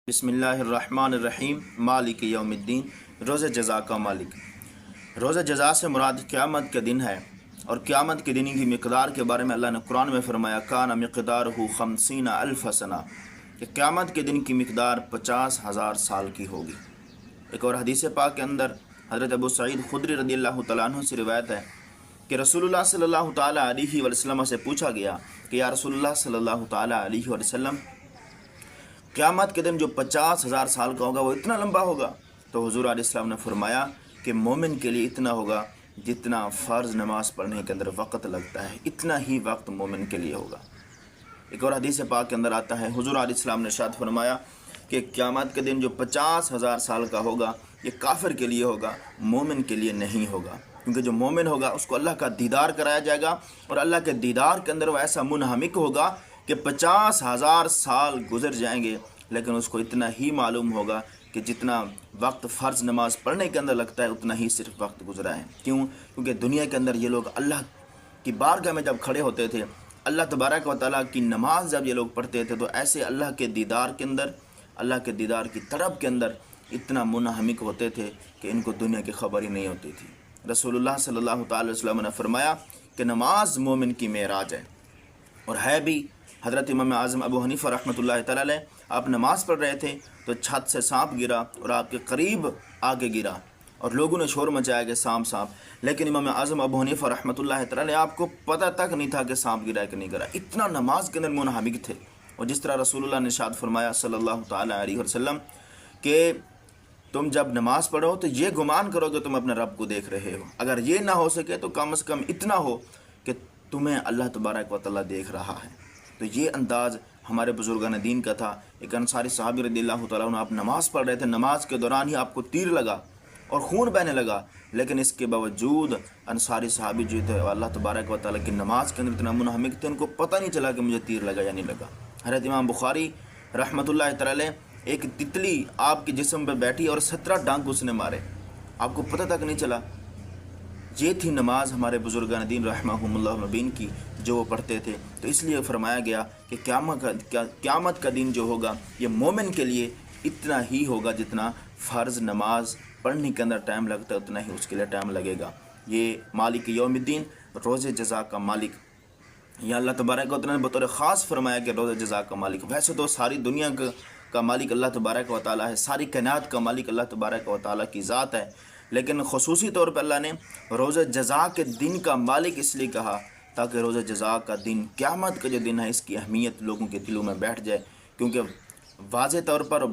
بسم اللہ الرحمن الرحیم مالک یوم الدین۔ روز جزا کا مالک۔ روز جزا سے مراد قیامت کے دن ہے، اور قیامت کے دن کی مقدار کے بارے میں اللہ نے قرآن میں فرمایا کان مقدارہ 50,000 سنہ، کہ قیامت کے دن کی مقدار 50,000 سال کی ہوگی۔ ایک اور حدیث پاک کے اندر حضرت ابو سعید خدری رضی اللہ تعالیٰ عنہ سے روایت ہے کہ رسول اللہ صلی اللہ تعالیٰ علیہ وسلم سے پوچھا گیا کہ یا رسول اللہ صلی اللہ تعالیٰ علیہ وسلم، قیامت کے دن جو 50,000 سال کا ہوگا وہ اتنا لمبا ہوگا؟ تو حضور علیہ السلام نے فرمایا کہ مومن کے لیے اتنا ہوگا جتنا فرض نماز پڑھنے کے اندر وقت لگتا ہے، اتنا ہی وقت مومن کے لیے ہوگا۔ ایک اور حدیث پاک کے اندر آتا ہے حضور علیہ السلام نے ارشاد فرمایا کہ قیامت کے دن جو 50,000 سال کا ہوگا یہ کافر کے لیے ہوگا، مومن کے لیے نہیں ہوگا، کیونکہ جو مومن ہوگا اس کو اللہ کا دیدار کرایا جائے گا، اور اللہ کے دیدار کے اندر وہ ایسا منہمک ہوگا کہ 50,000 سال گزر جائیں گے لیکن اس کو اتنا ہی معلوم ہوگا کہ جتنا وقت فرض نماز پڑھنے کے اندر لگتا ہے اتنا ہی صرف وقت گزرا ہے۔ کیونکہ دنیا کے اندر یہ لوگ اللہ کی بارگاہ میں جب کھڑے ہوتے تھے، اللہ تبارک و تعالیٰ کی نماز جب یہ لوگ پڑھتے تھے تو ایسے اللہ کے دیدار کے اندر، اللہ کے دیدار کی طلب کے اندر اتنا منہمک ہوتے تھے کہ ان کو دنیا کی خبر ہی نہیں ہوتی تھی۔ رسول اللہ صلی اللہ تعالی وسلم نے فرمایا کہ نماز مومن کی معراج ہے، اور ہے بھی۔ حضرت امام اعظم ابو حنیفہ رحمۃ اللہ تعالی علیہ آپ نماز پڑھ رہے تھے تو چھت سے سانپ گرا اور آپ کے قریب آگے گرا، اور لوگوں نے شور مچایا کہ سانپ، لیکن امام اعظم ابو حنیفہ رحمۃ اللہ تعالی علیہ آپ کو پتہ تک نہیں تھا کہ سانپ گرا ہے کہ نہیں گرا، اتنا نماز کے اندر منہمک تھے۔ اور جس طرح رسول اللہ نے ارشاد فرمایا صلی اللہ تعالی علیہ وسلم کہ تم جب نماز پڑھو تو یہ گمان کرو کہ تم اپنے رب کو دیکھ رہے ہو، اگر یہ نہ ہو سکے تو کم از کم اتنا ہو کہ تمہیں اللہ تبارک و تعالیٰ دیکھ رہا ہے۔ تو یہ انداز ہمارے بزرگان دین کا تھا۔ ایک انصاری صحابی رضی اللہ تعالیٰ عنہ آپ نماز پڑھ رہے تھے، نماز کے دوران ہی آپ کو تیر لگا اور خون بہنے لگا، لیکن اس کے باوجود انصاری صحابی جو تھے اللہ تبارک و تعالیٰ کی نماز کے اندر اتنا منہمک تھے ان کو پتہ نہیں چلا کہ مجھے تیر لگا یا نہیں لگا۔ حضرت امام بخاری رحمۃ اللہ تعالیٰ علیہ ایک تتلی آپ کے جسم پہ بیٹھی اور 17 ڈانک اس نے مارے، آپ کو پتہ تک نہیں چلا۔ یہ تھی نماز ہمارے بزرگان دین رحمہم اللہ مبین کی جو وہ پڑھتے تھے۔ تو اس لیے فرمایا گیا کہ قیامت کا دن جو ہوگا یہ مومن کے لیے اتنا ہی ہوگا جتنا فرض نماز پڑھنے کے اندر ٹائم لگتا ہے اتنا ہی اس کے لیے ٹائم لگے گا۔ یہ مالک یوم الدین، روز جزا کا مالک، یا اللہ تبارک و تعالیٰ نے بطور خاص فرمایا کہ روز جزا کا مالک۔ ویسے تو ساری دنیا کا مالک اللہ تبارک و تعالیٰ ہے، ساری کائنات کا مالک اللہ تبارک و تعالیٰ کی ذات ہے، لیکن خصوصی طور پہ اللہ نے روز جزا کے دن کا مالک اس لیے کہا تاکہ روز جزا کا دن، قیامت کا جو دن ہے، اس کی اہمیت لوگوں کے دلوں میں بیٹھ جائے، کیونکہ واضح طور پر،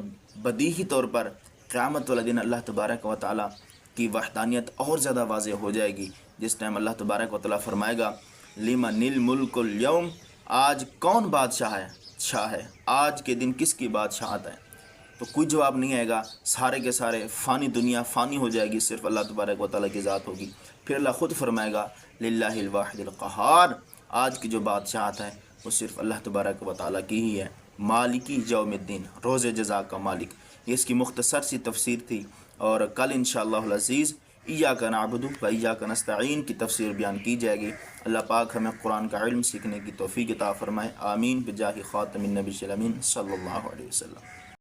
بدیہی طور پر قیامت والا دن اللہ تبارک و تعالیٰ کی وحدانیت اور زیادہ واضح ہو جائے گی، جس ٹائم اللہ تبارک و تعالیٰ فرمائے گا لمن الملک اليوم، آج کون بادشاہ ہے، آج کے دن کس کی بادشاہت ہے؟ تو کوئی جواب نہیں آئے گا، سارے کے سارے فانی دنیا فانی ہو جائے گی، صرف اللہ تبارک و تعالیٰ کی ذات ہوگی۔ پھر اللہ خود فرمائے گا للہ الواحد القہار، آج کی جو بادشاہت ہے وہ صرف اللہ تبارک و تعالیٰ کی ہی ہے۔ مالکی یوم الدین، روز جزا کا مالک، یہ اس کی مختصر سی تفسیر تھی، اور کل انشاءاللہ العزیز ایاک نعبد و ایاک نستعین کی تفسیر بیان کی جائے گی۔ اللہ پاک ہمیں قرآن کا علم سیکھنے کی توفیق عطا فرمائے، آمین بجاہ خاتم النبی صلی اللہ علیہ وسلم۔